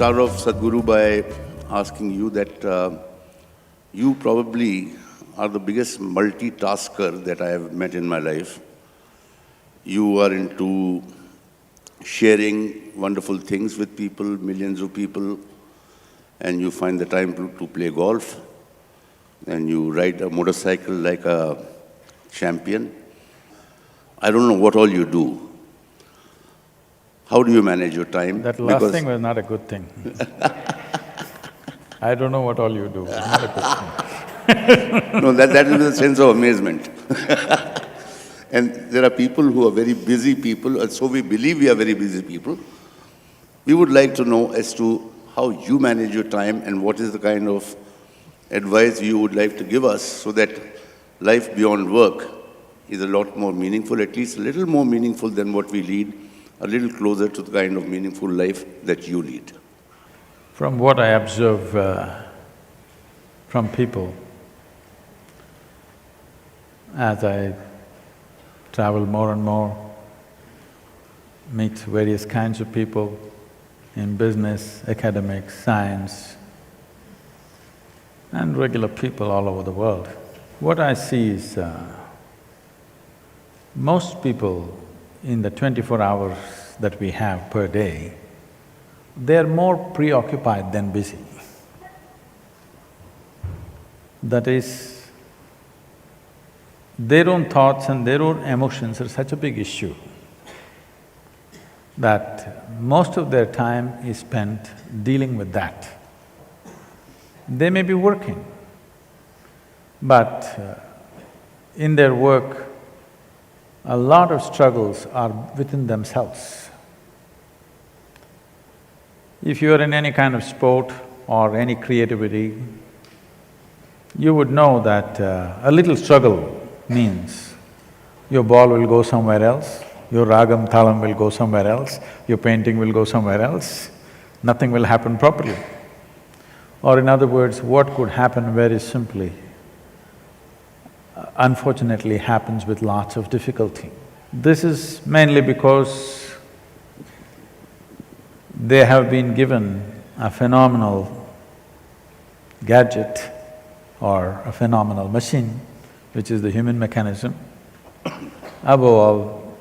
start off, Sadhguru, by asking you that you probably are the biggest multitasker that I have met in my life. You are into sharing wonderful things with people, millions of people, and you find the time to play golf, and you ride a motorcycle like a champion. I don't know what all you do. How do you manage your time? That last thing was not a good thing. I don't know what all you do, not a good thing. No, that is a sense of amazement. And there are people who are very busy people, and so we believe we are very busy people. We would like to know as to how you manage your time and what is the kind of advice you would like to give us so that life beyond work is a lot more meaningful, at least a little more meaningful than what we lead, a little closer to the kind of meaningful life that you lead. From what I observe from people, as I travel more and more, meet various kinds of people in business, academics, science, and regular people all over the world, what I see is most people in the 24 hours that we have per day, they're more preoccupied than busy. That is, their own thoughts and their own emotions are such a big issue that most of their time is spent dealing with that. They may be working, but in their work, a lot of struggles are within themselves. If you are in any kind of sport or any creativity, you would know that a little struggle means your ball will go somewhere else, your ragam thalam will go somewhere else, your painting will go somewhere else, nothing will happen properly. Or in other words, what could happen very simply, unfortunately happens with lots of difficulty. This is mainly because they have been given a phenomenal gadget or a phenomenal machine, which is the human mechanism, above all,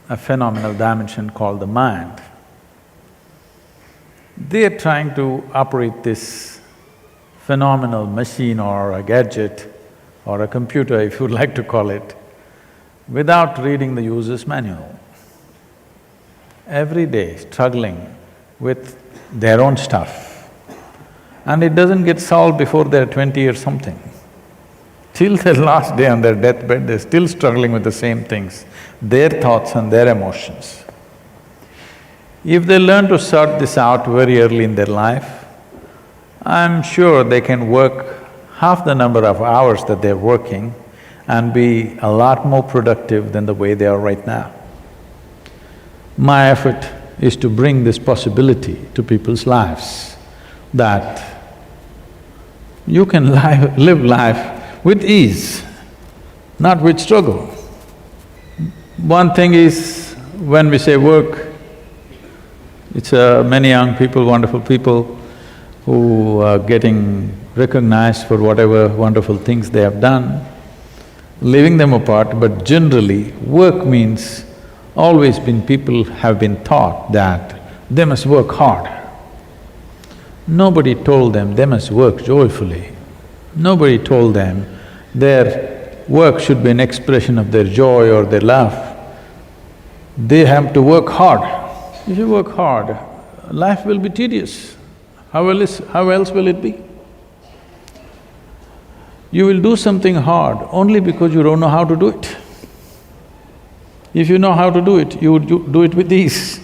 a phenomenal dimension called the mind. They are trying to operate this phenomenal machine or a gadget or a computer, if you'd like to call it, without reading the user's manual. Every day struggling with their own stuff, and it doesn't get solved before they're 20 or something. Till their last day on their deathbed, they're still struggling with the same things, their thoughts and their emotions. If they learn to sort this out very early in their life, I'm sure they can work half the number of hours that they're working and be a lot more productive than the way they are right now. My effort is to bring this possibility to people's lives, that you can live life with ease, not with struggle. One thing is, when we say work, it's many young people, wonderful people who are getting recognized for whatever wonderful things they have done, leaving them apart, but generally work means always been… people have been taught that they must work hard. Nobody told them they must work joyfully. Nobody told them their work should be an expression of their joy or their love. They have to work hard. If you work hard, life will be tedious. How else will it be? You will do something hard only because you don't know how to do it. If you know how to do it, you would do it with ease.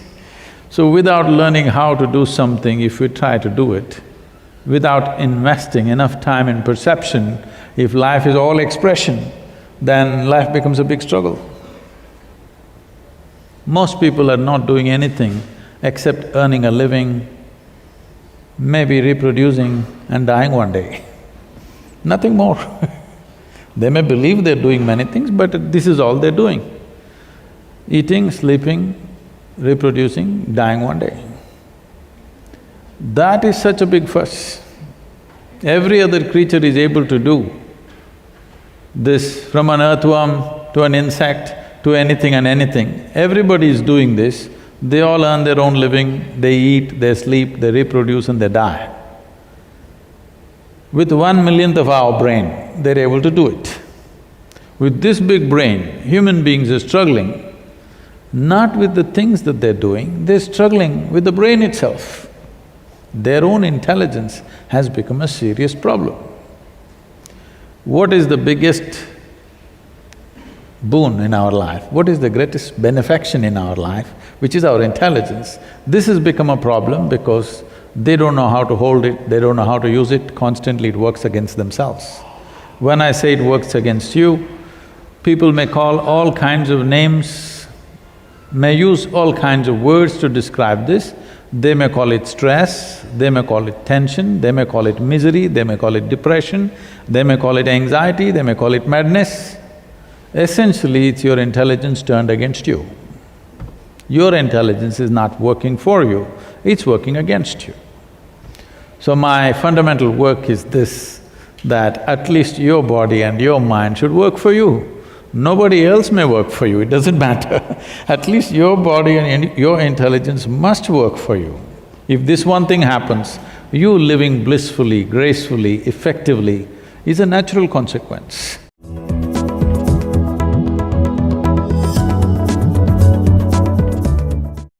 So without learning how to do something, if we try to do it, without investing enough time in perception, if life is all expression, then life becomes a big struggle. Most people are not doing anything except earning a living, maybe reproducing and dying one day. Nothing more. They may believe they're doing many things, but this is all they're doing. Eating, sleeping, reproducing, dying one day. That is such a big fuss. Every other creature is able to do this, from an earthworm to an insect to anything and anything. Everybody is doing this. They all earn their own living, they eat, they sleep, they reproduce and they die. With 1/1,000,000th of our brain, they're able to do it. With this big brain, human beings are struggling not with the things that they're doing, they're struggling with the brain itself. Their own intelligence has become a serious problem. What is the biggest boon in our life? What is the greatest benefaction in our life? Which is our intelligence. This has become a problem because they don't know how to hold it, they don't know how to use it, constantly it works against themselves. When I say it works against you, people may call all kinds of names, may use all kinds of words to describe this. They may call it stress, they may call it tension, they may call it misery, they may call it depression, they may call it anxiety, they may call it madness. Essentially, it's your intelligence turned against you. Your intelligence is not working for you, it's working against you. So my fundamental work is this, that at least your body and your mind should work for you. Nobody else may work for you, it doesn't matter. At least your body and your intelligence must work for you. If this one thing happens, you living blissfully, gracefully, effectively is a natural consequence.